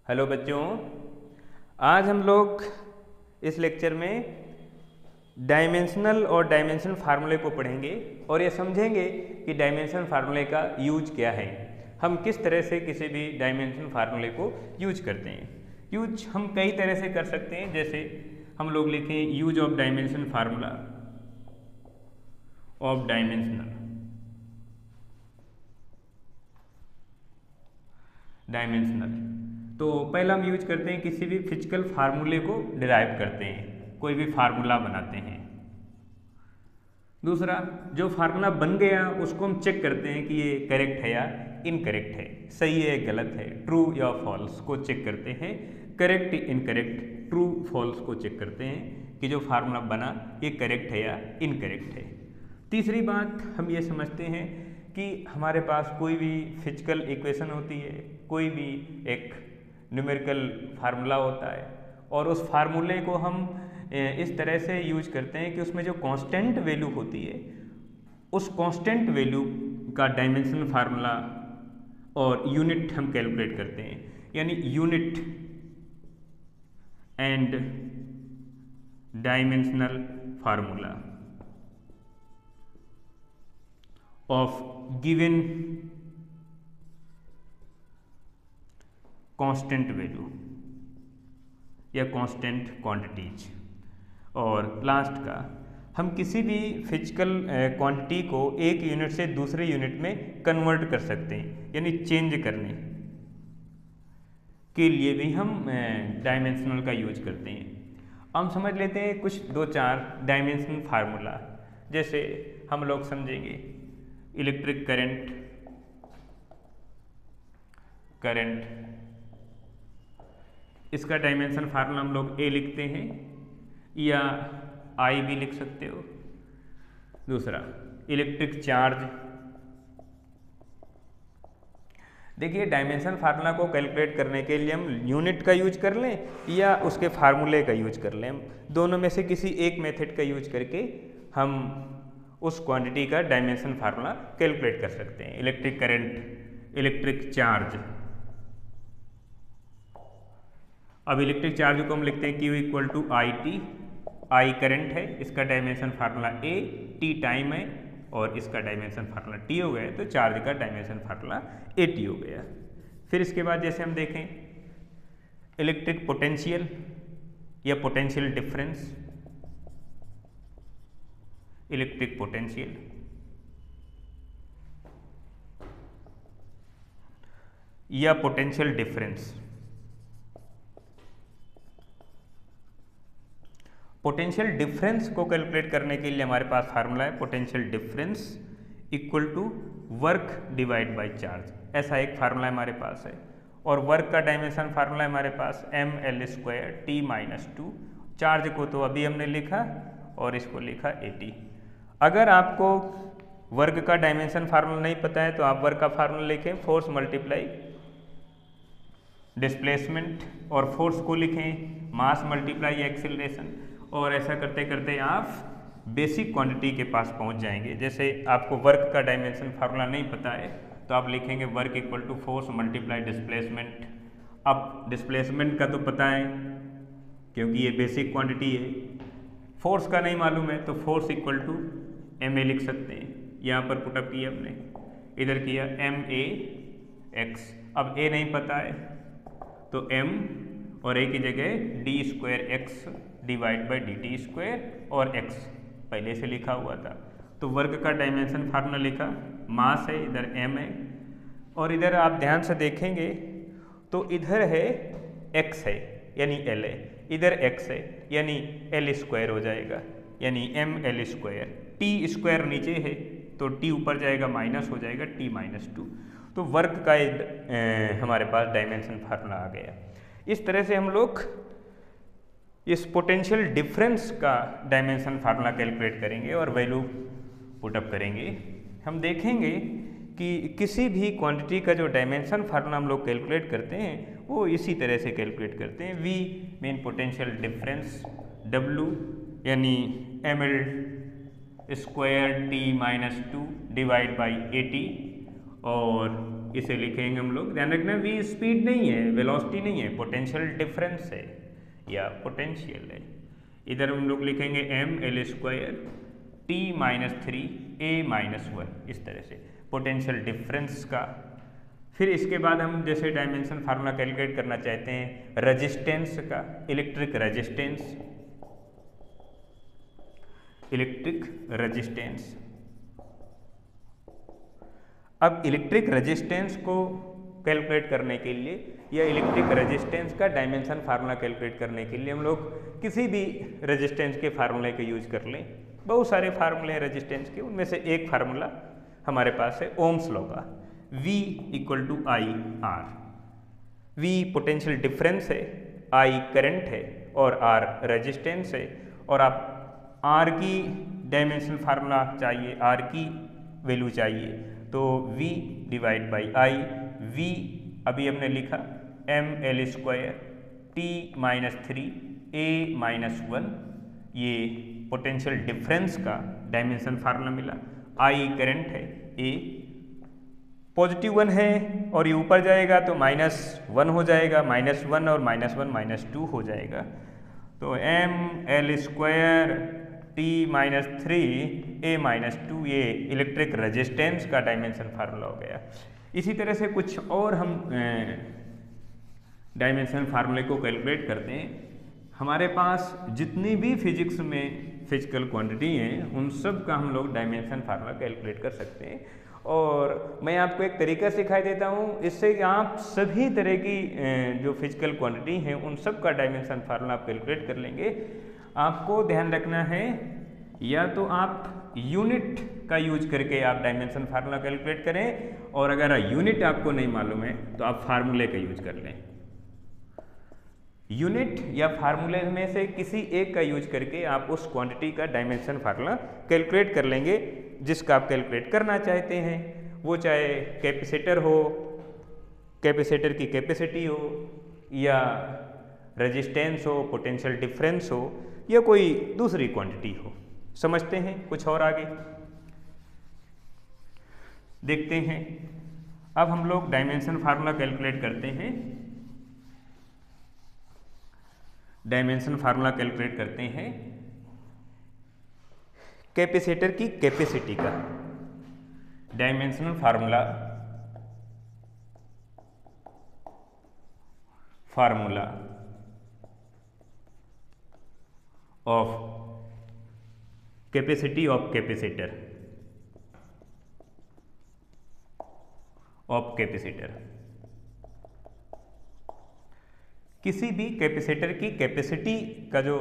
Hello बच्चों, आज हम लोग इस लेक्चर में डायमेंशनल और डायमेंशन फार्मूले को पढ़ेंगे और ये समझेंगे कि डायमेंशन फार्मूले का यूज क्या है। हम किस तरह से किसी भी डायमेंशन फार्मूले को यूज करते हैं। यूज हम कई तरह से कर सकते हैं, जैसे हम लोग लिखें use of dimension formula of dimensional तो पहला हम यूज करते हैं किसी भी फिजिकल फार्मूले को डिराइव करते हैं, कोई भी फार्मूला बनाते हैं। दूसरा, जो फार्मूला बन गया उसको हम चेक करते हैं कि ये करेक्ट है या इनकरेक्ट है, सही है गलत है, ट्रू या फॉल्स को चेक करते हैं। करेक्ट इनकरेक्ट, ट्रू फॉल्स को चेक करते हैं कि जो फार्मूला बना ये करेक्ट है या इनकरेक्ट है। तीसरी बात, हम ये समझते हैं कि हमारे पास कोई भी फिजिकल इक्वेशन होती है, कोई भी एक न्यूमेरिकल फार्मूला होता है और उस फार्मूले को हम इस तरह से यूज करते हैं कि उसमें जो कांस्टेंट वैल्यू होती है उस कांस्टेंट वैल्यू का डायमेंशन फार्मूला और यूनिट हम कैलकुलेट करते हैं, यानी unit and dimensional formula of given constant value या कांस्टेंट क्वांटिटीज। और लास्ट का, हम किसी भी फिजिकल क्वांटिटी को एक यूनिट से दूसरे यूनिट में कन्वर्ट कर सकते हैं, यानी चेंज करने के लिए भी हम डायमेंशनल का यूज करते हैं। हम समझ लेते हैं कुछ दो चार डायमेंशनल फार्मूला, जैसे हम लोग समझेंगे इलेक्ट्रिक करंट, इसका डायमेंशन फार्मूला हम लोग ए लिखते हैं या आई भी लिख सकते हो। दूसरा, इलेक्ट्रिक चार्ज, देखिए डायमेंशन फार्मूला को कैलकुलेट करने के लिए हम यूनिट का यूज कर लें या उसके फार्मूले का यूज कर लें, दोनों में से किसी एक मेथड का यूज करके हम उस क्वांटिटी का डायमेंशन फार्मूला कैलकुलेट कर सकते हैं। Electric current, electric charge. अब इलेक्ट्रिक चार्ज को हम लिखते हैं Q equal to I T, I current है, इसका dimension formula A, T time है और इसका डायमेंशन फार्मूला T हो गया, तो चार्ज का डायमेंशन फार्मूला AT हो गया। फिर इसके बाद जैसे हम देखें इलेक्ट्रिक पोटेंशियल या पोटेंशियल डिफरेंस, इलेक्ट्रिक पोटेंशियल या पोटेंशियल डिफरेंस। पोटेंशियल डिफरेंस को कैलकुलेट करने के लिए हमारे पास फार्मूला है potential difference equal to work divide by charge, ऐसा एक फार्मूला हमारे पास है। और वर्क का डायमेंशन फार्मूला है हमारे पास ml² t-2। चार्ज को तो अभी हमने लिखा और इसको लिखा AT। अगर आपको वर्क का डायमेंशन फार्मूला नहीं पता है तो आप वर्क का फार्मूला लिखें फोर्स मल्टीप्लाई डिस्प्लेसमेंट, और फोर्स को लिखें मास मल्टीप्लाई एक्सीलरेशन, और ऐसा करते करते आप बेसिक क्वांटिटी के पास पहुंच जाएंगे। जैसे आपको वर्क का डायमेंशन फार्मूला नहीं पता है तो आप लिखेंगे work equal to force multiply displacement. अब डिस्प्लेसमेंट का तो पता है क्योंकि ये बेसिक क्वांटिटी है, फोर्स का नहीं मालूम है तो फोर्स इक्वल टू ma लिख सकते हैं। यहाँ पर पुटअप किया हमने, इधर किया ma(x). अब a नहीं पता है तो m और a की जगह d²x डिवाइड बाई dt² और x पहले से लिखा हुआ था। तो वर्क का डायमेंशन फार्मूला लिखा, मास है, इधर m है, और इधर आप ध्यान से देखेंगे तो इधर है x है यानी l है, इधर x है यानी l² हो जाएगा, यानी ml²। t² नीचे है तो t ऊपर जाएगा माइनस हो जाएगा t-2। तो वर्क का हमारे पास डायमेंशन फार्मूला आ गया। इस तरह से हम लोग इस पोटेंशियल डिफरेंस का डायमेंशन फार्मूला कैलकुलेट करेंगे और वैल्यू पुटअप करेंगे। हम देखेंगे कि किसी भी क्वांटिटी का जो डायमेंशन फार्मूला हम लोग कैलकुलेट करते हैं वो इसी तरह से कैलकुलेट करते हैं। V main potential difference, W यानी ml² t-2 divide by AT, और इसे लिखेंगे हम लोग, ध्यान रखना v स्पीड नहीं है, वेलोसिटी नहीं है, पोटेंशियल डिफरेंस है या पोटेंशियल है। इधर हम लोग लिखेंगे ml² t-3 a-1, इस तरह से पोटेंशियल डिफरेंस का। फिर इसके बाद हम जैसे डायमेंशन फार्मूला कैलकुलेट करना चाहते हैं रेजिस्टेंस का, इलेक्ट्रिक रेजिस्टेंस। अब इलेक्ट्रिक रेजिस्टेंस को कैलकुलेट करने के लिए या इलेक्ट्रिक रेजिस्टेंस का डायमेंशन फार्मूला कैलकुलेट करने के लिए हम लोग किसी भी रेजिस्टेंस के फार्मूले का यूज कर लें। बहुत सारे फार्मूले हैं रेजिस्टेंस के, उनमें से एक फार्मूला हमारे पास है ओम्स लॉ का, V = I/R। V potential difference है, I करंट है और R रेजिस्टेंस है। और आप R की डायमेंशन फार्मूला चाहिए, R की वैल्यू चाहिए, तो V/I। V अभी हमने लिखा ml² t-3 a-1, ये पोटेंशियल डिफरेंस का डायमेंशन फार्मूला मिला। I करंट है, A पॉजिटिव 1 है और ये ऊपर जाएगा तो -1 हो जाएगा, -1 और -1 -2 हो जाएगा। तो ml² t-3 a-2 ये इलेक्ट्रिक रेजिस्टेंस का डायमेंशन फार्मूला हो गया। इसी तरह से कुछ और हम डायमेंशन फार्मूले को कैलकुलेट करते हैं। हमारे पास जितनी भी फिजिक्स में फिजिकल क्वांटिटी हैं उन सब का हम लोग डायमेंशन फार्मूला कैलकुलेट कर सकते हैं। और मैं आपको एक तरीका सिखा देता हूँ, इससे कि आप सभी तरह की जो फिजिकल क्वांटिटी हैं उन सब का डायमेंशन फार्मूला आप कैलकुलेट कर लेंगे। आपको ध्यान रखना है, या तो आप यूनिट का यूज करके आप डायमेंशन फार्मूला कैलकुलेट करें, और अगर यूनिट आपको नहीं मालूम है तो आप फार्मूले का यूज कर लें। यूनिट या फार्मूले में से किसी एक का यूज करके आप उस क्वांटिटी का डायमेंशन फार्मूला कैलकुलेट कर लेंगे जिसका आप कैलकुलेट करना चाहते हैं। वो चाहे कैपेसिटर हो, कैपेसिटर की कैपेसिटी हो, या रेजिस्टेंस हो, पोटेंशियल डिफरेंस हो, या कोई दूसरी क्वांटिटी हो। समझते हैं कुछ और आगे देखते हैं। अब हम लोग डायमेंशन फार्मूला कैलकुलेट करते हैं। डायमेंशन फार्मूला कैलकुलेट करते हैं कैपेसिटर की कैपेसिटी का। Dimensional formula of capacity of capacitor किसी भी कैपेसिटर की कैपेसिटी का जो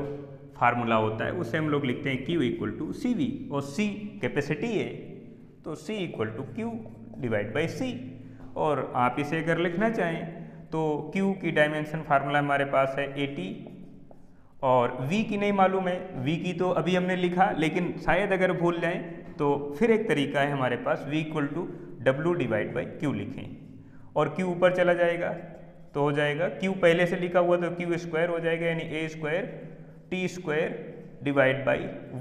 फार्मूला होता है उसे हम लोग लिखते हैं Q = CV, और C कैपेसिटी है तो C = Q/C। और आप इसे अगर लिखना चाहें तो Q की डायमेंशन फार्मूला हमारे पास है 80, और V की नहीं मालूम है, V की तो अभी हमने लिखा, लेकिन शायद अगर भूल जाएं तो फिर एक तरीका है हमारे पास, V = W/Q लिखें और Q ऊपर चला जाएगा तो हो जाएगा Q पहले से लिखा हुआ तो Q² हो जाएगा, यानी A² t²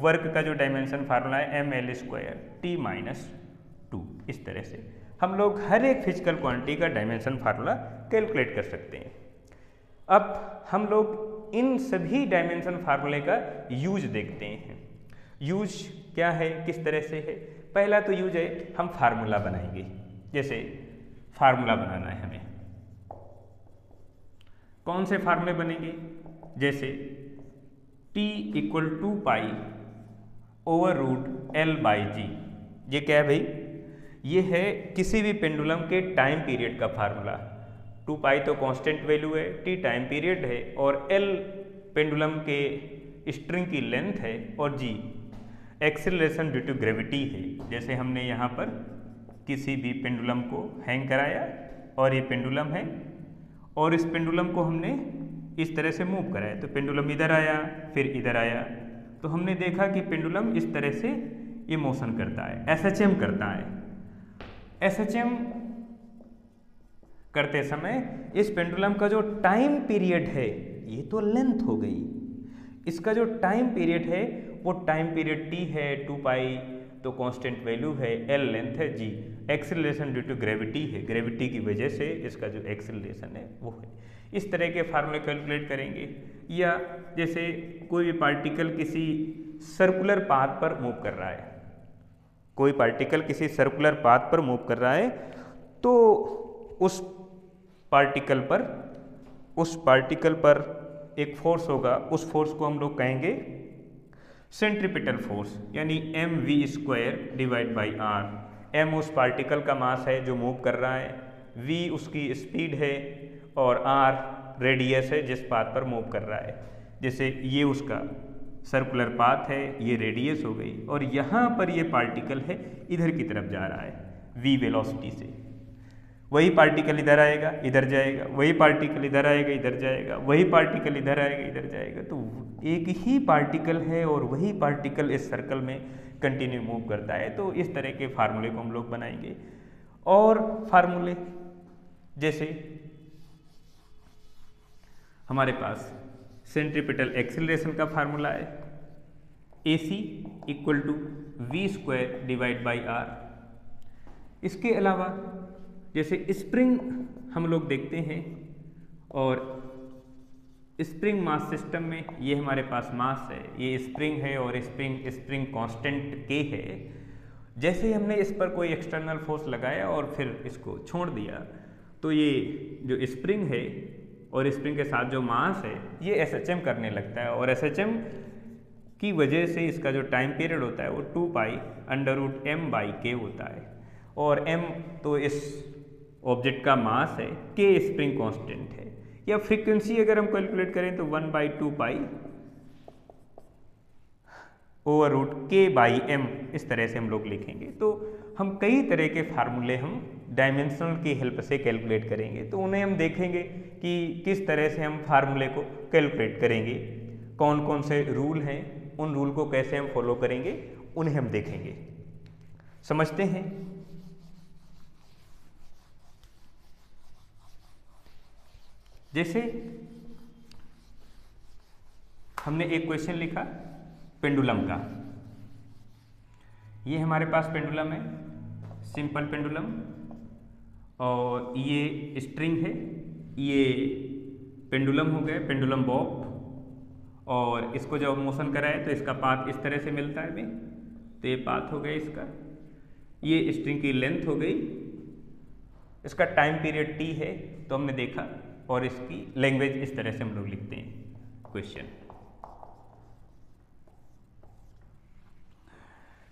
वर्क का जो डायमेंशन फार्मूला है ml² t-2। इस तरह से हम लोग हर एक फिजिकल क्वांटिटी का डायमेंशन फार्मूला कैलकुलेट कर सकते हैं। अब हम लोग इन सभी डायमेंशन फार्मूले का यूज देखते हैं। यूज क्या है, किस तरह से है। पहला तो यूज है, हम फार्मूला बनाएंगे। जैसे फार्मूला बनाना है हमें, कौन से फार्मूले बनेंगे, जैसे T = π/L/G। ये क्या है भाई, ये है किसी भी पेंडुलम के टाइम पीरियड का फार्मूला। 2π तो कांस्टेंट वैल्यू है, T टाइम पीरियड है, और L पेंडुलम के स्ट्रिंग की लेंथ है, और G acceleration due to gravity है। जैसे हमने यहाँ पर किसी भी पेंडुलम को हैंग कराया और ये पेंडुलम है, और इस पेंडुलम को हमने इस तरह से मूव कराया, तो पेंडुलम इधर आया फिर इधर आया, तो हमने देखा कि पेंडुलम इस तरह से ये मोशन करता है, SHM करता है। SHM करते समय इस पेंडुलम का जो टाइम पीरियड है, ये तो लेंथ हो गई, इसका जो टाइम पीरियड है वो टाइम पीरियड T है 2π तो कांस्टेंट वैल्यू है एल, लेंथ है जी। एक्सेलरेशन ड्यू टू ग्रेविटी है, ग्रेविटी की वजह से इसका जो एक्सेलरेशन है वो है। इस तरह के फार्मूले कैलकुलेट करेंगे। या जैसे कोई भी पार्टिकल किसी सर्कुलर पाथ पर मूव कर रहा है, कोई पार्टिकल किसी सर्कुलर पाथ पर मूव कर रहा है, तो उस पार्टिकल पर एक फोर्स होगा, उस फोर्स को हम लोग कहेंगे सेंट्रीपिटल फोर्स, यानी mv² divide by R. m उस पार्टिकल का मास है जो मूव कर रहा है, v उसकी स्पीड है और r रेडियस है जिस पाथ पर मूव कर रहा है। जैसे ये उसका सर्कुलर पाथ है, ये रेडियस हो गई, और यहाँ पर ये पार्टिकल है इधर की तरफ जा रहा है v वेलोसिटी से। वही पार्टिकल इधर आएगा, इधर जाएगा, वही पार्टिकल इधर आएगा, इधर जाएगा, वही पार्टिकल इधर आएगा, इधर जाएगा। तो एक ही पार्टिकल है और वही पार्टिकल इस सर्कल में कंटिन्यू मूव करता है। तो इस तरह के फार्मूले को हम लोग बनाएंगे। और फार्मूले जैसे हमारे पास सेंट्रीपिटल एक्सेलरेशन का फार्मूला है AC equal to v² divide by R. इसके अलावा जैसे स्प्रिंग हम लोग देखते हैं, और स्प्रिंग मास सिस्टम में ये हमारे पास मास है, ये स्प्रिंग है और स्प्रिंग कांस्टेंट K है। जैसे हमने इस पर कोई एक्सटर्नल फोर्स लगाया और फिर इसको छोड़ दिया, तो ये जो स्प्रिंग है और स्प्रिंग के साथ जो मास है ये SHM करने लगता है, और SHM की वजह से इसका जो टाइम पीरियड होता है वो 2π√m/k होता है। और m तो इस ऑब्जेक्ट का मास है, k स्प्रिंग कांस्टेंट है। या फ्रीक्वेंसी अगर हम कैलकुलेट करें तो 1/2π/k/m इस तरह से हम लोग लिखेंगे। तो हम कई तरह के फार्मूले हम डायमेंशनल की हेल्प से कैलकुलेट करेंगे, तो उन्हें हम देखेंगे कि किस तरह से हम फार्मूले को कैलकुलेट करेंगे, कौन कौन से रूल हैं, उन रूल को कैसे हम फॉलो करेंगे, उन्हें हम देखेंगे। समझते हैं। जैसे हमने एक क्वेश्चन लिखा पेंडुलम का, ये हमारे पास पेंडुलम है, सिंपल पेंडुलम, और ये स्ट्रिंग है, ये पेंडुलम हो गया, पेंडुलम बॉब। और इसको जब मोशन कराए तो इसका पाथ इस तरह से मिलता है में, तो ये पाथ हो गया इसका, ये स्ट्रिंग की लेंथ हो गई, इसका टाइम पीरियड t है तो हमने देखा, और इसकी लैंग्वेज इस तरह से हम लोग लिखते हैं question.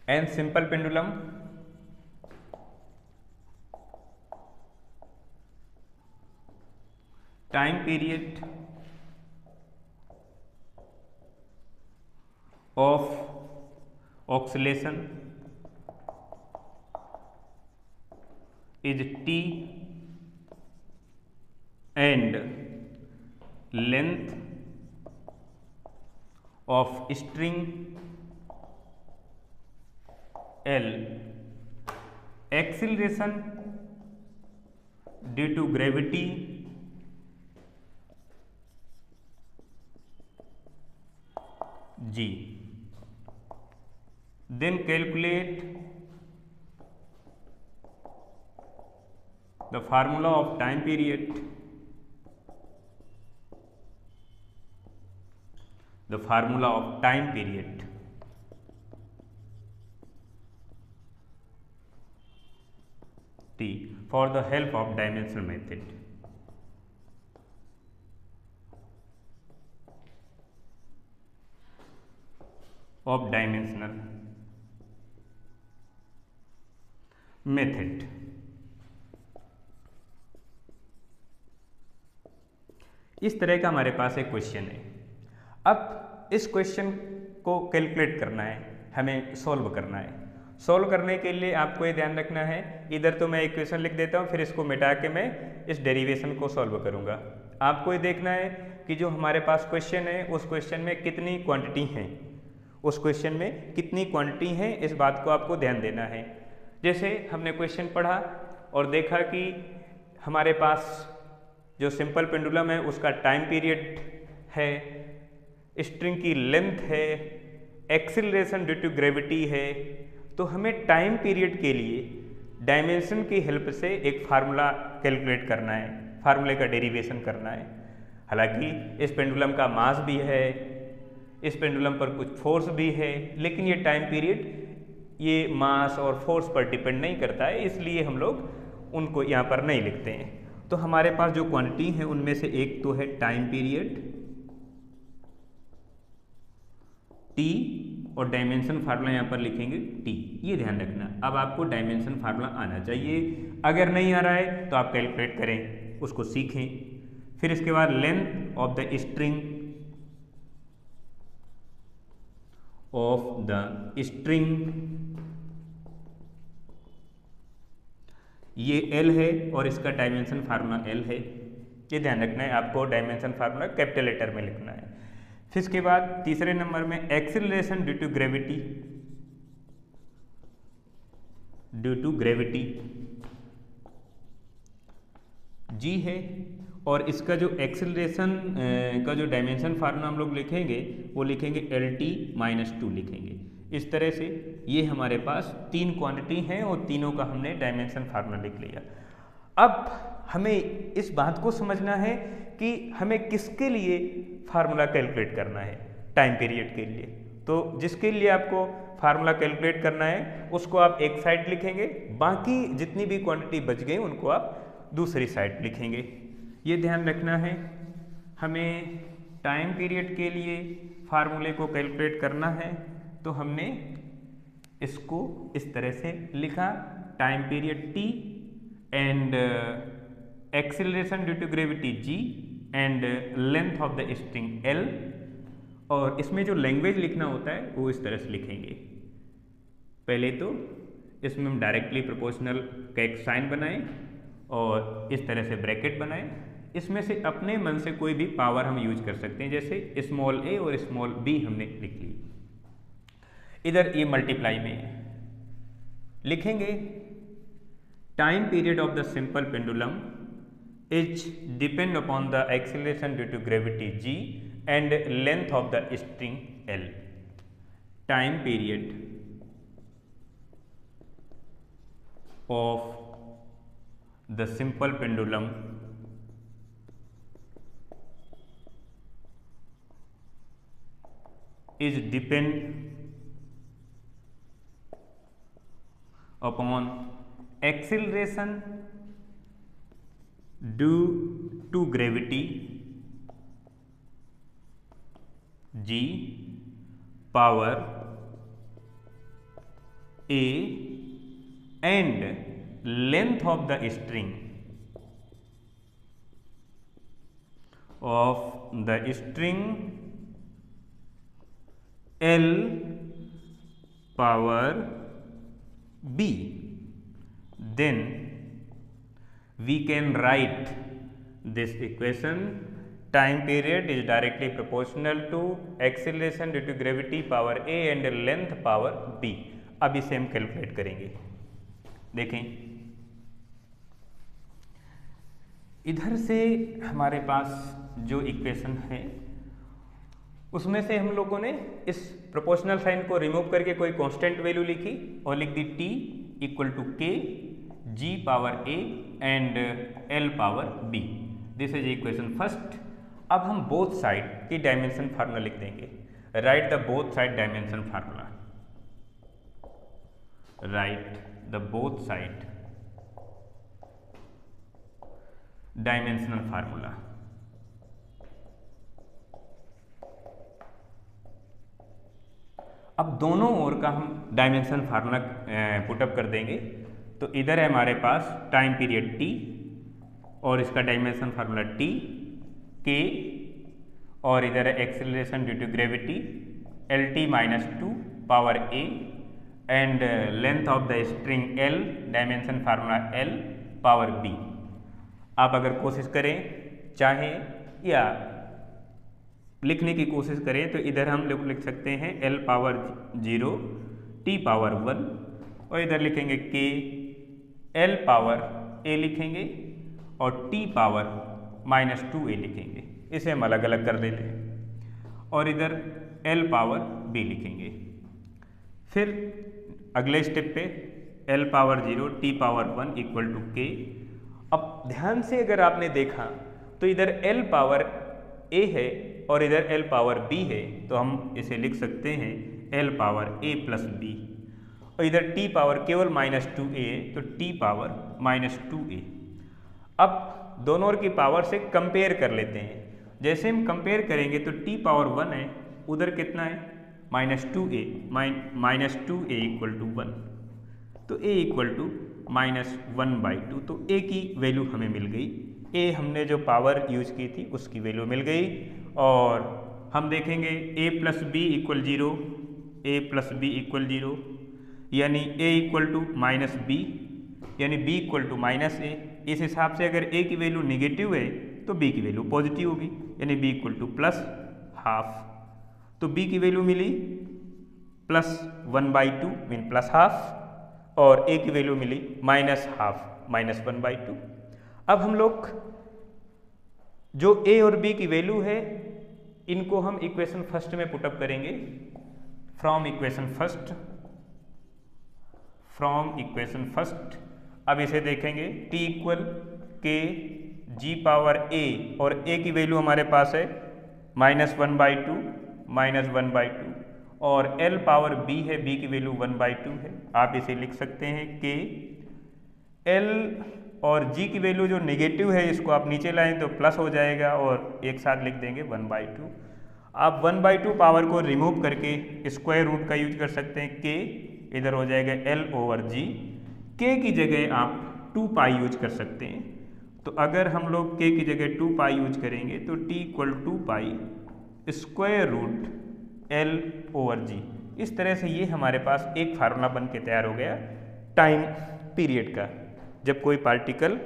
And simple pendulum time period of oscillation is t and length of string L, acceleration due to gravity G. Then calculate the formula of time period, the formula of time period T for the help of dimensional method. Of dimensional method. इस तरह का हमारे पास एक question है। अब इस question को calculate करना है, हमें सॉल्व करना है। सॉल्व करने के लिए आपको ये ध्यान रखना है, इधर तो मैं इक्वेशन लिख देता हूँ, फिर इसको मिटा के मैं इस डेरिवेशन को सॉल्व करूँगा। आपको ये देखना है कि जो हमारे पास क्वेश्चन है उस क्वेश्चन में कितनी क्वांटिटी हैं, उस क्वेश्चन में कितनी क्वांटिटी हैं, इस बात को आपको ध्यान देना है। जैसे हमने क्वेश्चन पढ़ा और देखा कि हमारे पास जो सिंपल पेंडुलम है उसका टाइम पीरियड है, स्ट्रिंग की लेंथ है, एक्सीलरेशन ड्यू टू ग्रेविटी है, तो हमें टाइम पीरियड के लिए डायमेंशन की हेल्प से एक फार्मूला कैलकुलेट करना है, फार्मूले का डेरिवेशन करना है। हालांकि इस पेंडुलम का मास भी है, इस पेंडुलम पर कुछ फोर्स भी है, लेकिन ये टाइम पीरियड ये मास और फोर्स पर डिपेंड नहीं करता है, इसलिए हम लोग उनको यहाँ पर नहीं लिखते हैं। तो हमारे पास जो क्वांटिटी है उनमें से एक तो है टाइम पीरियड टी, और डायमेंशन फार्मूला यहाँ पर लिखेंगे टी। ये ध्यान रखना, अब आपको डायमेंशन फार्मूला आना चाहिए, अगर नहीं आ रहा है तो आप कैलकुलेट करें, उसको सीखें। फिर इसके बाद लेंथ ऑफ द स्ट्रिंग ये L है और इसका डायमेंशन फार्मूला L है। ये ध्यान रखना है, आपको डायमेंशन फार्मूला कैपिटल लेटर में लिखना है। फिर इसके बाद तीसरे नंबर में acceleration due to gravity G है, और इसका जो एक्सीलरेशन का जो डायमेंशन फार्मूला हम लोग लिखेंगे वो लिखेंगे LT-2 लिखेंगे। इस तरह से ये हमारे पास तीन क्वांटिटी हैं और तीनों का हमने डायमेंशन फार्मूला लिख लिया। अब हमें इस बात को समझना है कि हमें किसके लिए फार्मूला कैलकुलेट करना है, टाइम पीरियड के लिए। तो जिसके लिए आपको फार्मूला कैलकुलेट करना है उसको आप एक साइड लिखेंगे, बाकी जितनी भी क्वांटिटी बच गई उनको आप दूसरी साइड लिखेंगे। ये ध्यान रखना है, हमें टाइम पीरियड के लिए फार्मूले को कैलकुलेट करना है, तो हमने इसको इस तरह से लिखा, time period T and acceleration due to gravity G and length of the string L। और इसमें जो लैंग्वेज लिखना होता है वो इस तरह से लिखेंगे। पहले तो इसमें हम डायरेक्टली प्रोपोर्शनल का एक साइन बनाएं और इस तरह से ब्रैकेट बनाएं। इसमें से अपने मन से कोई भी पावर हम यूज कर सकते हैं, जैसे स्मॉल a और स्मॉल b हमने लिख ली। इधर ये मल्टीप्लाई में लिखेंगे, time period of the simple pendulum is depend upon the acceleration due to gravity G and length of the string L। Time period of the simple pendulum is depend upon acceleration due to gravity G power A and length of the string L power B, then we can write this equation, time period is directly proportional to acceleration due to gravity power A and length power B। अब इसे हम calculate करेंगे। देखें, इधर से हमारे पास जो equation है उसमें से हम लोगों ने इस प्रोपोर्शनल साइन को रिमूव करके कोई कांस्टेंट वैल्यू लिखी और लिख दी T equal to K G power A and L power B। This is equation first. अब हम बोथ साइड की डायमेंशन फार्मूला लिख देंगे। Right the both side dimension formula, right the both side dimensional formula. अब दोनों ओर का हम dimension formula put up कर देंगे। तो इधर है हमारे पास टाइम पीरियड T और इसका डायमेंशन फार्मूला T K, और इधर है acceleration due to gravity LT-2 power A and length of the string L, dimension formula L power B। आप अगर कोशिश करें चाहें या लिखने की कोशिश करें तो इधर हम लोग लिख सकते हैं L पावर 0 T पावर 1, और इधर लिखेंगे K L पावर A लिखेंगे और T पावर -2A लिखेंगे। इसे हम अलग अलग कर देते हैं और इधर L पावर B लिखेंगे। फिर अगले स्टेप पे L power 0 T power 1 equal to K। अब ध्यान से अगर आपने देखा तो इधर L पावर A है और इधर L पावर B है, तो हम इसे लिख सकते हैं L power A plus B, और इधर T पावर केवल -2A है तो T पावर -2A। अब दोनों की पावर से कंपेयर कर लेते हैं। जैसे हम कंपेयर करेंगे तो T पावर 1 है, उधर कितना है -2A, -2A इक्वल टू 1, तो A इक्वल टू -1/2, तो A की वैल्यू हमें मिल गई। A हमने जो पावर यूज की थी उसकी वैल्यू मिल गई, और हम देखेंगे A plus B equal 0, A plus B equal 0, यानी A इक्वल टू -B, यानी B इक्वल टू -A। इस हिसाब से अगर A की वैल्यू निगेटिव है तो B की वैल्यू पॉजिटिव होगी, यानी B इक्वल टू +½ तो B की वैल्यू मिली +1/2 मीन +½ और A की वैल्यू मिली -½ -1/2। अब हम लोग जो A और B की वैल्यू है इनको हम इक्वेशन फर्स्ट में पुटअप करेंगे। फ्रॉम इक्वेशन फर्स्ट अब इसे देखेंगे T equal K G power A, और A की वैल्यू हमारे पास है -1/2 -1/2, और L पावर B है, B की वैल्यू 1/2 है। आप इसे लिख सकते हैं K L और G की वैल्यू जो नेगेटिव है इसको आप नीचे लाएं तो प्लस हो जाएगा, और एक साथ लिख देंगे 1/2। आप 1/2 पावर को रिमूव करके स्क्वायर रूट का यूज कर सकते हैं, K इधर हो जाएगा L/G, K की जगह आप 2π यूज कर सकते हैं। तो अगर हम लोग K की जगह 2π यूज करेंगे तो T equal 2π square root L/G। इस तरह से ये हमारे पास एक फार्मूला बन के तैयार हो गया टाइम पीरियड का। जब कोई पार्टिकल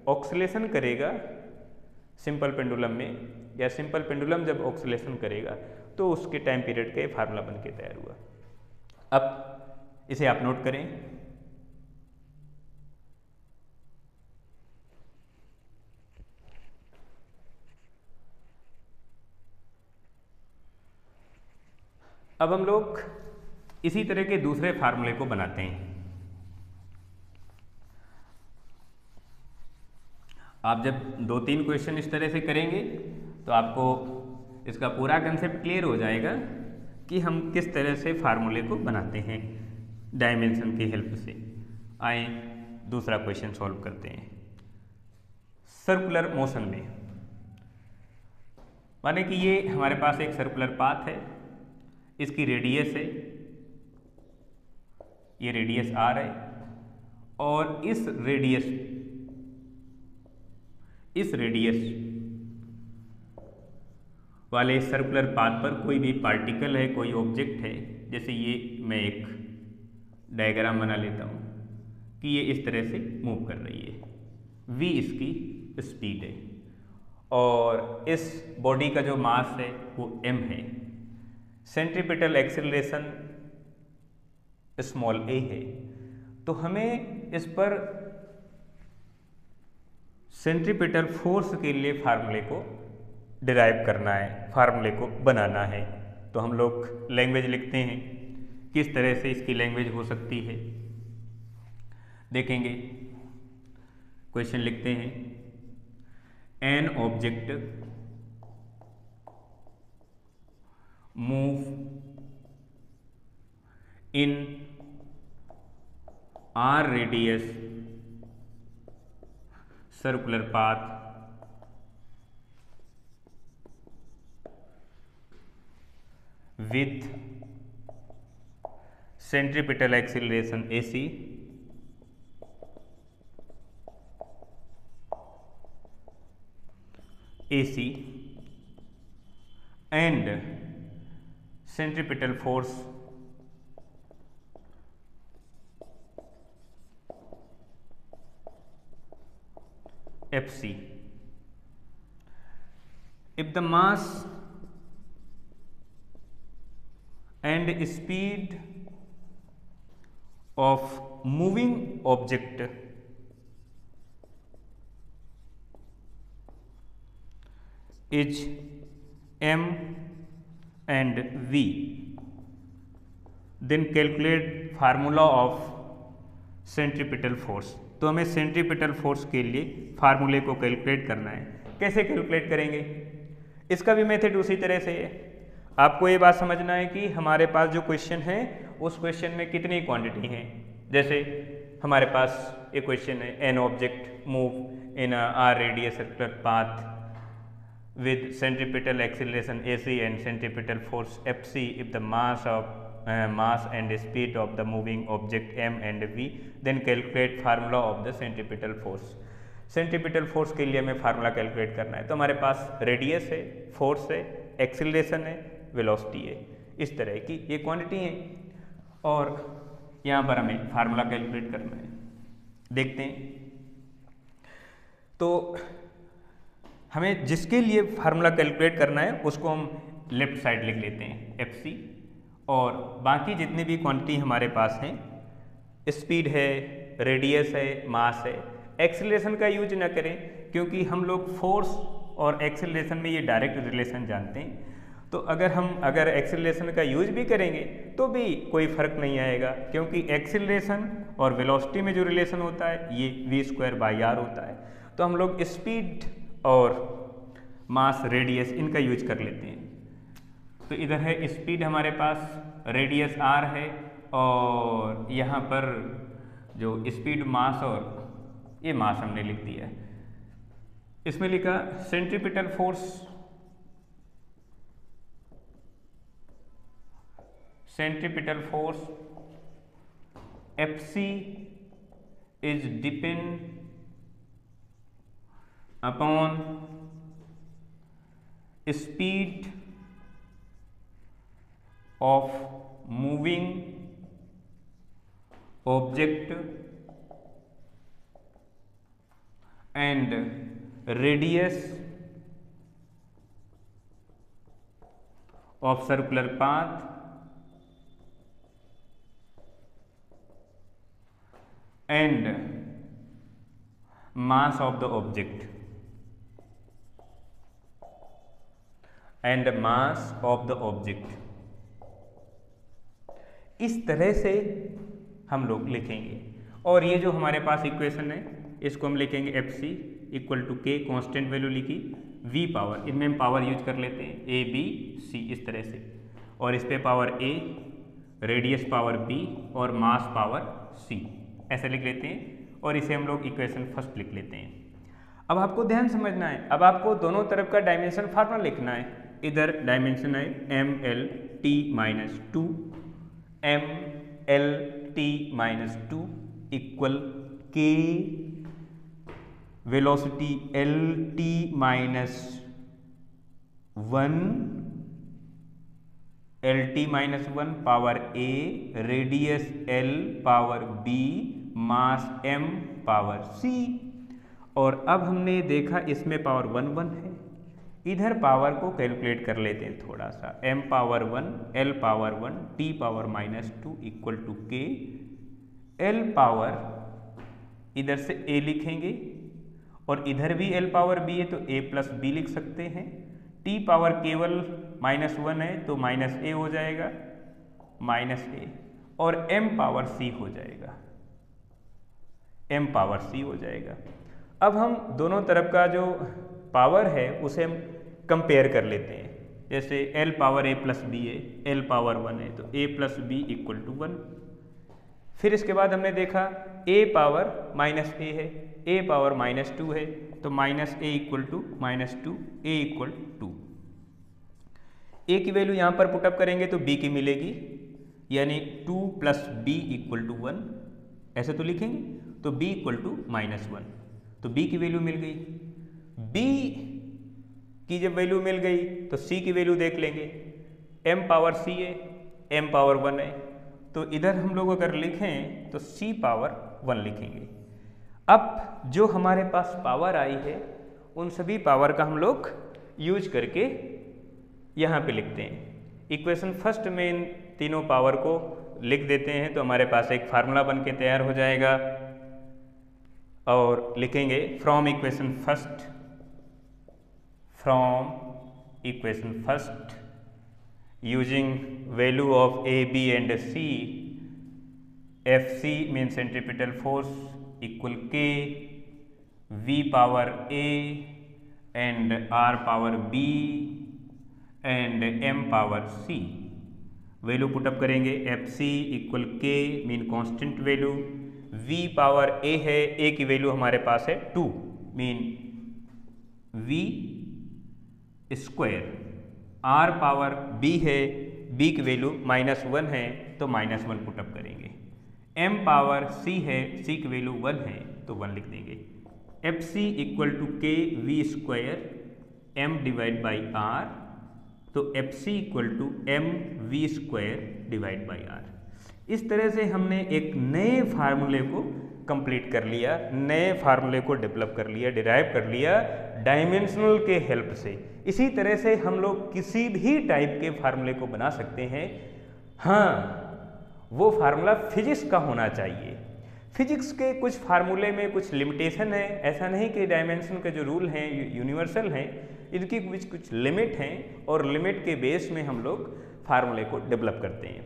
ऑक्सीलेशन करेगा सिंपल पेंडुलम में, या सिंपल पेंडुलम जब ऑक्सीलेशन करेगा तो उसके टाइम पीरियड का ये फार्मूला बन के तैयार हुआ। अब इसे आप नोट करें। अब हम लोग इसी तरह के दूसरे फार्मूले को बनाते हैं। आप जब 2-3 क्वेश्चन इस तरह से करेंगे तो आपको इसका पूरा कंसेप्ट क्लियर हो जाएगा कि हम किस तरह से फार्मूले को बनाते हैं डायमेंशन की हेल्प से। आए दूसरा क्वेश्चन सॉल्व करते हैं। सर्कुलर मोशन में, माने कि ये हमारे पास एक सर्कुलर पाथ है, इसकी रेडियस है, ये रेडियस R है, और इस रेडियस वाले सर्कुलर पाथ पर कोई भी पार्टिकल है, कोई ऑब्जेक्ट है। जैसे ये मैं एक डायग्राम बना लेता हूँ कि ये इस तरह से मूव कर रही है, v इसकी स्पीड है, और इस बॉडी का जो मास है वो m है, सेंट्रीपिटल एक्सेलरेशन स्मॉल a है। तो हमें इस पर सेंट्रीपिटल फोर्स के लिए फार्मूले को डिराइव करना है, फार्मूले को बनाना है। तो हम लोग लैंग्वेज लिखते हैं, किस तरह से इसकी लैंग्वेज हो सकती है देखेंगे। क्वेश्चन लिखते हैं, an object move in R radius circular path with centripetal acceleration AC and centripetal force FC. If the mass and speed of moving object is m and v, then calculate formula of centripetal force. तो हमें centripetal force के लिए फार्मूले को calculate करना है। कैसे calculate करेंगे? इसका भी मेथड उसी तरह से है। आपको ये बात समझना है कि हमारे पास जो क्वेश्चन है उस क्वेश्चन में कितनी क्वांटिटी है। जैसे हमारे पास एक क्वेश्चन है, an object move in are radius circular path with centripetal acceleration AC and centripetal force FC if the mass and speed of the moving object m and v, then calculate formula of the centripetal force। Centripetal force के लिए हमें formula calculate करना है। तो हमारे पास radius है, force है, acceleration है, वेलोसिटी है, इस तरह की ये क्वांटिटी है और यहाँ पर हमें फार्मूला कैलकुलेट करना है। देखते हैं, तो हमें जिसके लिए फार्मूला कैलकुलेट करना है उसको हम लेफ्ट साइड लिख लेते हैं FC, और बाकी जितनी भी क्वांटिटी हमारे पास हैं, स्पीड है, रेडियस है, मास है, एक्सेलरेशन का यूज ना करें क्योंकि हम लोग फोर्स और एक्सेलरेशन में ये डायरेक्ट रिलेशन जानते हैं। तो अगर एक्सेलरेशन का यूज भी करेंगे तो भी कोई फर्क नहीं आएगा क्योंकि एक्सेलरेशन और वेलोसिटी में जो रिलेशन होता है ये v²/r होता है। तो हम लोग स्पीड और मास, रेडियस इनका यूज कर लेते हैं। तो इधर है स्पीड हमारे पास, रेडियस r है और यहाँ पर जो स्पीड, मास और ये मास हमने लिख दिया है। इसमें लिखा centripetal force, centripetal force FC is depend upon speed of moving object and radius of circular path and mass of the object and mass of the object। इस तरह से हम लोग लिखेंगे और ये जो हमारे पास इक्वेशन है इसको हम लिखेंगे FC equal to K, constant value लिखी, V पावर, इनमें हम पावर यूज कर लेते हैं A B C इस तरह से, और इस पे power A, radius power B और मास पावर C ऐसे लिख लेते हैं और इसे हम लोग इक्वेशन फर्स्ट लिख लेते हैं। अब आपको ध्यान समझना है, अब आपको दोनों तरफ का डायमेंशन फार्मूला लिखना है। इधर डायमेंशन है MLT-2, MLT-2 equal K velocity LT-1, LT-1 power A, radius L power B, mass M power C। और अब हमने देखा इसमें पावर 1 1 है, इधर पावर को कैलकुलेट कर लेते हैं थोड़ा सा। M power 1, L power 1, T power -2 equal to K, L power इधर से A लिखेंगे और इधर भी L पावर B है तो A प्लस B लिख सकते हैं। T पावर केवल -1 है तो -A हो जाएगा, -A, और M पावर C हो जाएगा, M पावर C हो जाएगा। अब हम दोनों तरफ का जो पावर है उसे हम कंपेयर कर लेते हैं। जैसे L power A plus B है, L पावर 1 है तो A plus B equal to 1। फिर इसके बाद हमने देखा A पावर -A है, A पावर -2 है तो -A equal to -2, A equal 2। A की वैल्यू यहाँ पर पुटअप करेंगे तो B की मिलेगी, यानी 2 प्लस B इक्वल टू 1 ऐसे तो लिखेंगे, तो B इक्वल टू -1, तो B की वैल्यू मिल गई। B की जब वैल्यू मिल गई तो C की वैल्यू देख लेंगे। M पावर C है, M पावर 1 है तो इधर हम लोग अगर लिखें तो C पावर 1 लिखेंगे। अब जो हमारे पास पावर आई है उन सभी पावर का हम लोग यूज करके यहाँ पे लिखते हैं। इक्वेशन फर्स्ट में इन तीनों पावर को लिख देते हैं तो हमारे पास एक फार्मूला बन के तैयार हो जाएगा और लिखेंगे from equation first using value of A, B and C, Fc means centripetal force equal K V power A and R power B and M power C। Value put up करेंगे Fc equal K mean constant value, V power A है, A की value हमारे पास है 2 mean V square, R power B है, B की value -1 है तो -1 पुटअप करेंगे, M पावर C है, C की वैल्यू 1 है तो 1 लिख देंगे। Fc equal to K V square M divide by R, तो Fc equal to M V square divide by R. इस तरह से हमने एक नए फार्मूले को कंप्लीट कर लिया, नए फार्मूले को डेवलप कर लिया, डिराइव कर लिया डायमेंशनल के हेल्प से। इसी तरह से हम लोग किसी भी टाइप के फार्मूले को बना सकते हैं। हाँ, वो फार्मूला फिजिक्स का होना चाहिए। फिजिक्स के कुछ फार्मूले में कुछ लिमिटेशन है, ऐसा नहीं कि डायमेंशन के जो रूल हैं यूनिवर्सल हैं, इनकी कुछ लिमिट हैं और लिमिट के बेस में हम लोग फार्मूले को डेवलप करते हैं।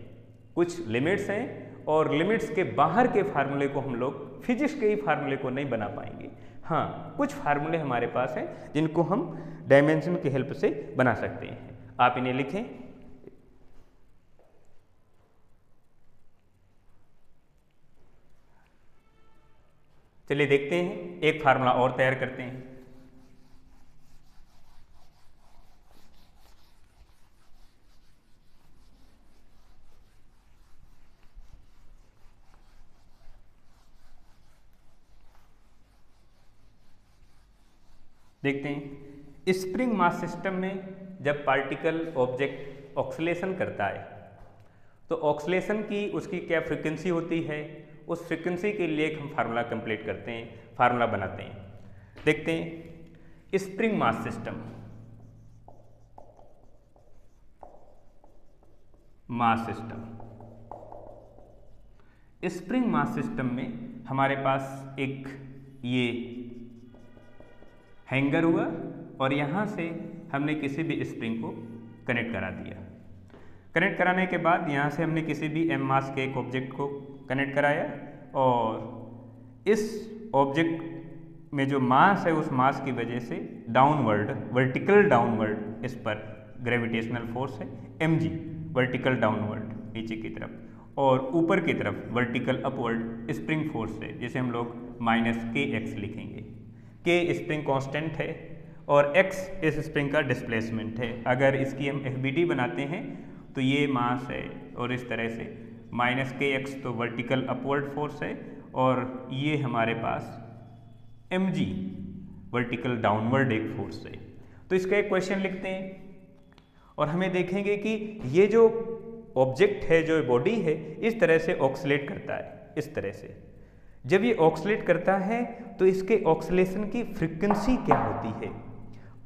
कुछ लिमिट्स हैं और लिमिट्स के बाहर के फार्मूले को हम लोग फिजिक्स के ही फार्मूले को नहीं बना पाएंगे। हाँ, कुछ फार्मूले हमारे पास हैं जिनको हम डायमेंशन की हेल्प से बना सकते हैं। आप इन्हें लिखें। चलिए देखते हैं, एक फार्मूला और तैयार करते हैं। देखते हैं, स्प्रिंग मास सिस्टम में जब पार्टिकल ऑब्जेक्ट ऑक्सीलेशन करता है तो ऑक्सीलेशन की उसकी क्या फ्रीक्वेंसी होती है, उस फ्रीक्वेंसी के लिए हम फार्मूला कंप्लीट करते हैं, फार्मूला बनाते हैं। देखते हैं, spring mass system, mass system, spring mass system में हमारे पास एक ये हैंगर हुआ और यहाँ से हमने किसी भी स्प्रिंग को कनेक्ट करा दिया। कनेक्ट कराने के बाद यहाँ से हमने किसी भी m मास के एक ऑब्जेक्ट को कनेक्ट कराया और इस ऑब्जेक्ट में जो मास है उस मास की वजह से डाउनवर्ड, वर्टिकल डाउनवर्ड इस पर ग्रेविटेशनल फोर्स है mg, वर्टिकल डाउनवर्ड नीचे की तरफ, और ऊपर की तरफ वर्टिकल अपवर्ड स्प्रिंग फोर्स है जिसे हम लोग -kx लिखेंगे। k स्प्रिंग कांस्टेंट है और x इस स्प्रिंग का डिस्प्लेसमेंट है। अगर इसकी हम FBD बनाते हैं तो ये मास है और इस तरह से -kx तो वर्टिकल अपवर्ड फोर्स है और ये हमारे पास mg वर्टिकल डाउनवर्ड एक फोर्स है। तो इसका एक क्वेश्चन लिखते हैं और हमें देखेंगे कि ये जो ऑब्जेक्ट है, जो बॉडी है, इस तरह से ऑक्सीलेट करता है। इस तरह से जब ये ऑक्सीलेट करता है तो इसके ऑक्सीलेशन की फ्रीक्वेंसी क्या होती है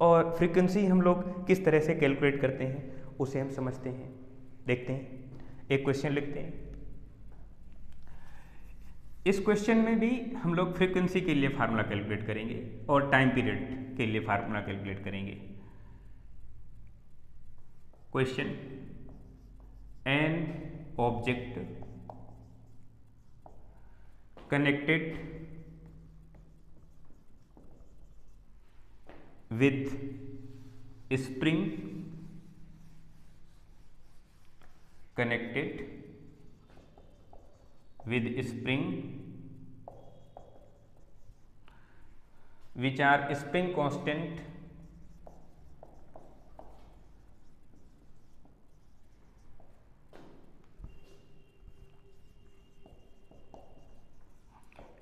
और फ्रीक्वेंसी हम लोग किस तरह से कैलकुलेट करते हैं उसे हम समझते हैं। देखते हैं, एक क्वेश्चन लिखते हैं। इस क्वेश्चन में भी हम लोग फ्रीक्वेंसी के लिए फार्मूला कैलकुलेट करेंगे और टाइम पीरियड के लिए फार्मूला कैलकुलेट करेंगे। Question, an object connected with spring, connected with spring which are spring constant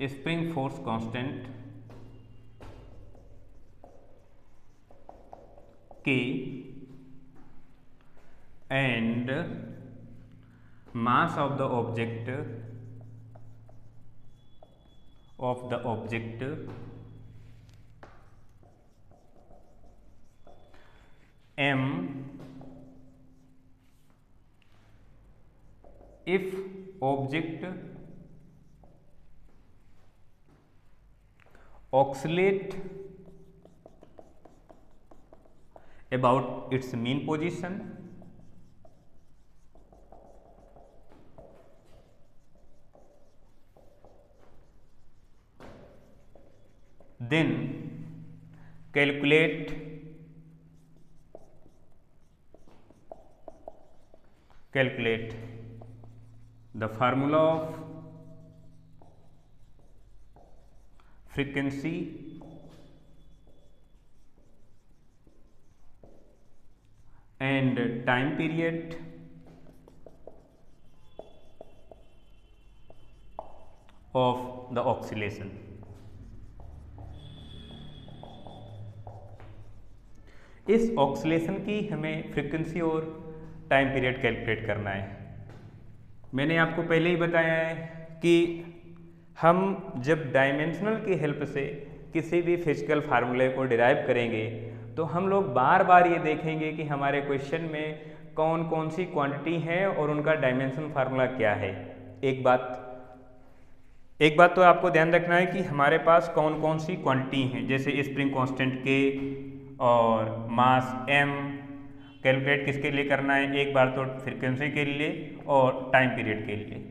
spring force constant K and mass of the object m if object oscillate about its mean position then calculate the formula of frequency and time period of the oscillation. इस oscillation की हमें frequency और time period calculate करना है। मैंने आपको पहले ही बताया है कि हम जब डायमेंशनल की हेल्प से किसी भी फिजिकल फार्मूले को डिराइव करेंगे तो हम लोग बार बार ये देखेंगे कि हमारे क्वेश्चन में कौन कौन सी क्वांटिटी है और उनका डायमेंशन फार्मूला क्या है। एक बात तो आपको ध्यान रखना है कि हमारे पास कौन कौन सी क्वांटिटी हैं, जैसे स्प्रिंग कांस्टेंट के और मास m कैलकुलेट किसके लिए करना है, एक बार तो फ्रीक्वेंसी के लिए और टाइम पीरियड के लिए।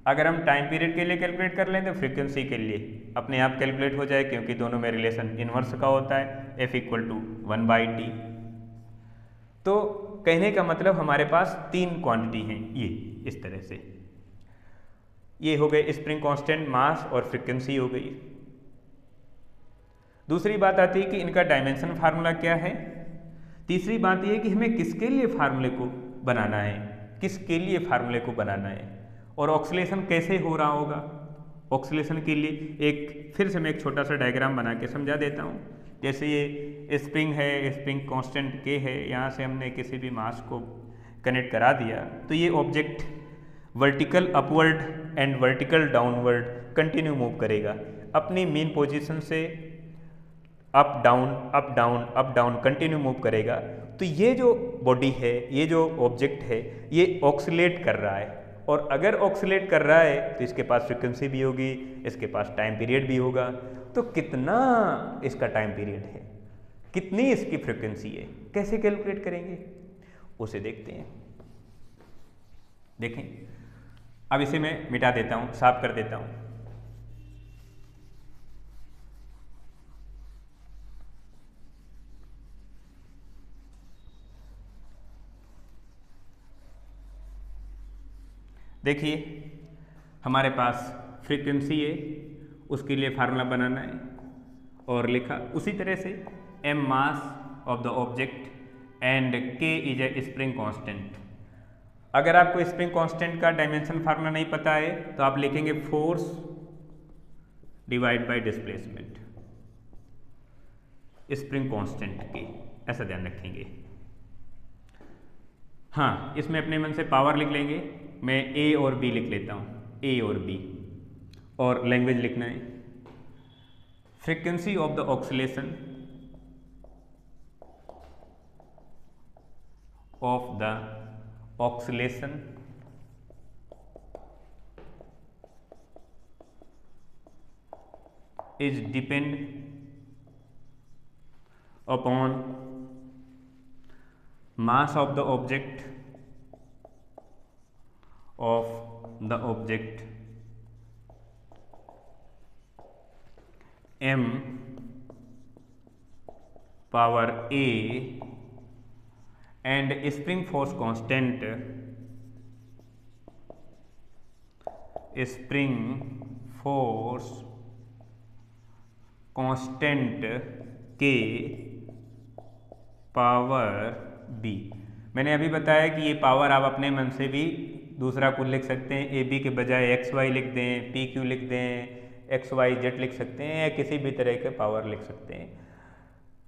अगर हम टाइम पीरियड के लिए कैलकुलेट कर लें तो फ्रीक्वेंसी के लिए अपने आप कैलकुलेट हो जाए, क्योंकि दोनों में रिलेशन इन्वर्स का होता है, F = 1/t। तो कहने का मतलब हमारे पास 3 क्वांटिटी हैं, ये इस तरह से। ये हो गए स्प्रिंग कांस्टेंट, मास और फ्रीक्वेंसी हो गई। दूसरी बात आती है कि इनका डायमेंशन फार्मूला क्या है। तीसरी बात यह है कि हमें किसके लिए फार्मूले को बनाना है, किसके लिए फार्मूले को बनाना है और ऑक्सीलेशन कैसे हो रहा होगा। ऑक्सीलेशन के लिए फिर से मैं एक छोटा सा डायग्राम बना के समझा देता हूँ। जैसे ये स्प्रिंग है, स्प्रिंग कांस्टेंट के है, यहाँ से हमने किसी भी मास को कनेक्ट करा दिया तो ये object vertical upward and vertical downward continue move करेगा अपनी मेन पोजीशन से, up down up down up down continue move करेगा। तो ये जो बॉडी है, ये जो ऑब्जेक्ट है, ये ऑक्सीलेट कर रहा है, और अगर ऑक्सीलेट कर रहा है तो इसके पास फ्रीक्वेंसी भी होगी, इसके पास टाइम पीरियड भी होगा। तो कितना इसका टाइम पीरियड है, कितनी इसकी फ्रीक्वेंसी है, कैसे कैलकुलेट करेंगे उसे देखते हैं। देखें, अब इसे मैं मिटा देता हूँ, साफ कर देता हूँ। देखिए हमारे पास फ्रीक्वेंसी है, उसके लिए फार्मूला बनाना है और लिखा उसी तरह से m mass of the object and k is a spring constant. अगर आपको स्प्रिंग कांस्टेंट का डायमेंशन फार्मूला नहीं पता है तो आप लिखेंगे force divide by displacement spring constant के, ऐसा ध्यान रखेंगे। हाँ, इसमें अपने मन से पावर लिख लेंगे। मैं A और B लिख लेता हूँ, A और B, और लैंग्वेज लिखना है frequency of the oscillation is depend upon mass of the object m power a and spring force constant k power b। मैंने अभी बताया कि ये पावर आप अपने मन से भी दूसरा कुल लिख सकते हैं, ए बी के बजाय एक्स वाई लिख दें, पी क्यू लिख दें, एक्स वाई जेड लिख सकते हैं, या किसी भी तरह के पावर लिख सकते हैं।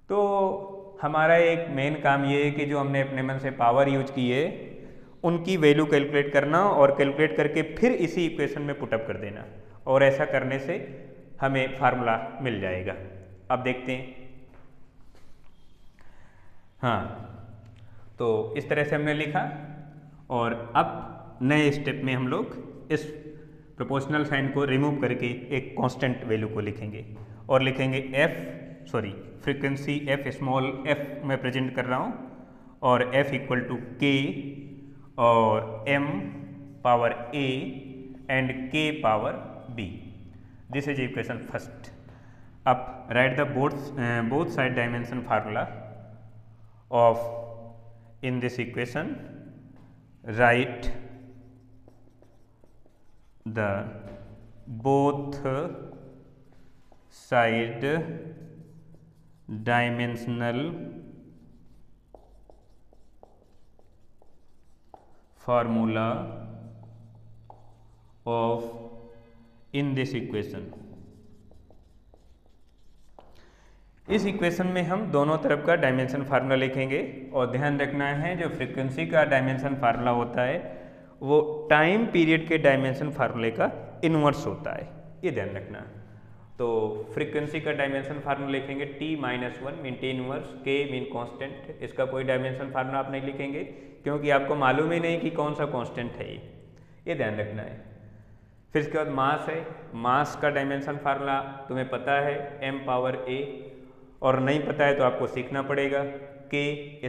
तो हमारा एक मेन काम ये है कि जो हमने अपने मन से पावर यूज की है उनकी वैल्यू कैलकुलेट करना और कैलकुलेट करके फिर इसी इक्वेशन में पुटअप कर देना, और ऐसा करने से हमें फार्मूला मिल जाएगा। अब देखते हैं। हाँ, तो इस तरह से हमने लिखा, और अब नए स्टेप में हम लोग इस प्रोपोर्शनल साइन को रिमूव करके एक कांस्टेंट वैल्यू को लिखेंगे, और लिखेंगे फ्रीक्वेंसी f स्मॉल f मैं प्रेजेंट कर रहा हूँ, और f = k और m power a and k power b। This is equation first. अब write the both side dimension formula of in this equation, write the both side dimensional formula of in this equation. इस equation में हम दोनों तरफ का dimension formula लिखेंगे और ध्यान रखना है जो फ्रीक्वेंसी का डायमेंशन फार्मूला होता है वो टाइम पीरियड के डायमेंशन फार्मूले का इन्वर्स होता है, ये ध्यान रखना। तो फ्रीक्वेंसी का डायमेंशन फार्मूला लिखेंगे t-1 mean T inverse, k mean constant. इसका कोई डायमेंशन फार्मूला आप नहीं लिखेंगे क्योंकि आपको मालूम ही नहीं कि कौन सा कांस्टेंट है, ये ध्यान रखना है। फिर इसके बाद मास है, मास का डायमेंशन फार्मूला तुम्हें पता है m⁴a, और नहीं पता है तो आपको सीखना पड़ेगा। k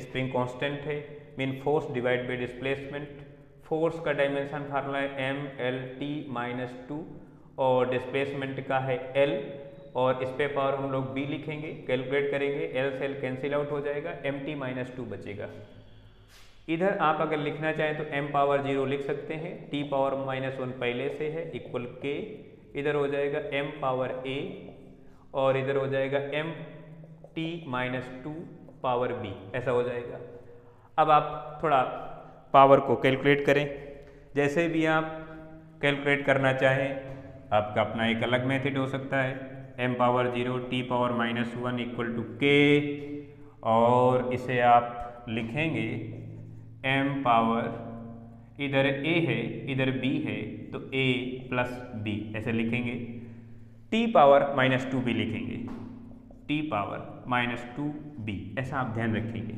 स्प्रिंग कांस्टेंट है mean force divide by displacement. Force का डायमेंशन फार्मूला है mLT-2 और डिस्प्लेसमेंट का है L, और इस पे पावर हम लोग b लिखेंगे, कैलकुलेट करेंगे, L से L कैंसिल आउट हो जाएगा, mt-2 बचेगा। इधर आप अगर लिखना चाहें तो m⁴0 लिख सकते हैं, t⁻⁻1 पहले से है इक्वल k, इधर हो जाएगा m⁴a और इधर हो जाएगा mt-2 ऐसा हो जाएगा। अब आप थोड़ा पावर को कैलकुलेट करें, जैसे भी आप कैलकुलेट करना चाहें आपका अपना एक अलग मेथड हो सकता है। m⁴0 t⁻⁻1 equal to k, और इसे आप लिखेंगे m⁴, इधर a है इधर b है तो a प्लस b ऐसे लिखेंगे, t⁻⁻2 भी लिखेंगे, t⁻⁻2b ऐसा आप ध्यान रखेंगे।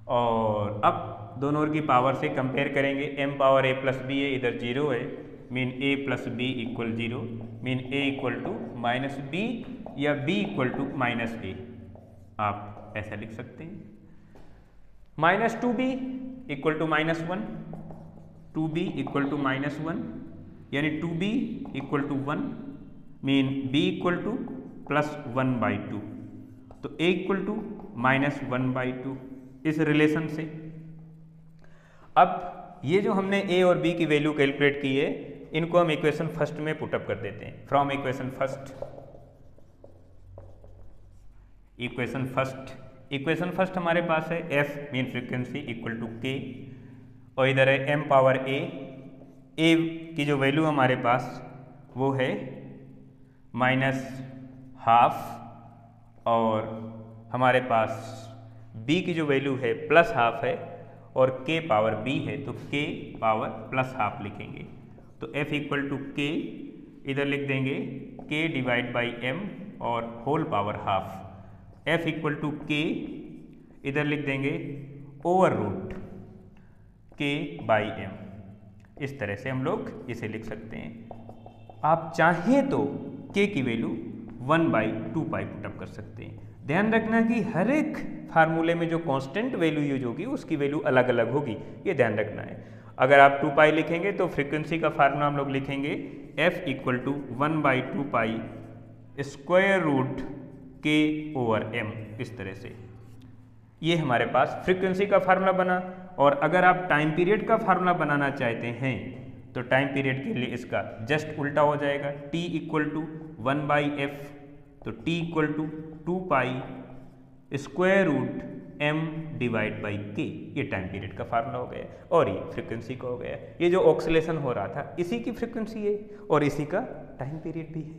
और अब दोनों की पावर से कंपेयर करेंगे, m⁴a प्लस b है, इधर 0 है mean a plus b equal 0, mean a equal to -b या b इक्वल टू -a, आप ऐसा लिख सकते हैं। -2b equal to -1, 2b equal to -1 यानी 2b equal to 1 mean b equal to +1/2, तो a इक्वल टू -1/2 इस रिलेशन से। अब ये जो हमने a और b की वैल्यू कैलकुलेट की है इनको हम इक्वेशन फर्स्ट में पुटअप कर देते हैं। फ्रॉम इक्वेशन फर्स्ट हमारे पास है f mean frequency equal to k, और इधर है m⁴a, a की जो वैल्यू हमारे पास वो है -½ और हमारे पास b की जो वैल्यू है +½ है और k पावर b है तो k पावर +½ लिखेंगे। तो f इक्वल टू k इधर लिख देंगे k डिवाइड बाई m और whole power ½ f equal to k इधर लिख देंगे √ k बाई m। इस तरह से हम लोग इसे लिख सकते हैं। आप चाहें तो k की वैल्यू 1/2 पुटअप कर सकते हैं। ध्यान रखना कि हर एक फार्मूले में जो कांस्टेंट वैल्यू यूज होगी उसकी वैल्यू अलग अलग होगी, ये ध्यान रखना है। अगर आप 2π लिखेंगे तो फ्रीक्वेंसी का फार्मूला हम लोग लिखेंगे f equal to 1/2π square root k/m, इस तरह से। ये हमारे पास फ्रीक्वेंसी का फार्मूला बना। और अगर आप टाइम पीरियड का फार्मूला बनाना चाहते हैं तो टाइम पीरियड के लिए इसका जस्ट उल्टा हो जाएगा, t इक्वल टू 1/f, तो t equal to 2π square root m divide by k, ये टाइम पीरियड का फार्मूला हो गया और ये फ्रीक्वेंसी का हो गया। ये जो ऑक्सीलेशन हो रहा था इसी की फ्रीक्वेंसी है और इसी का टाइम पीरियड भी है।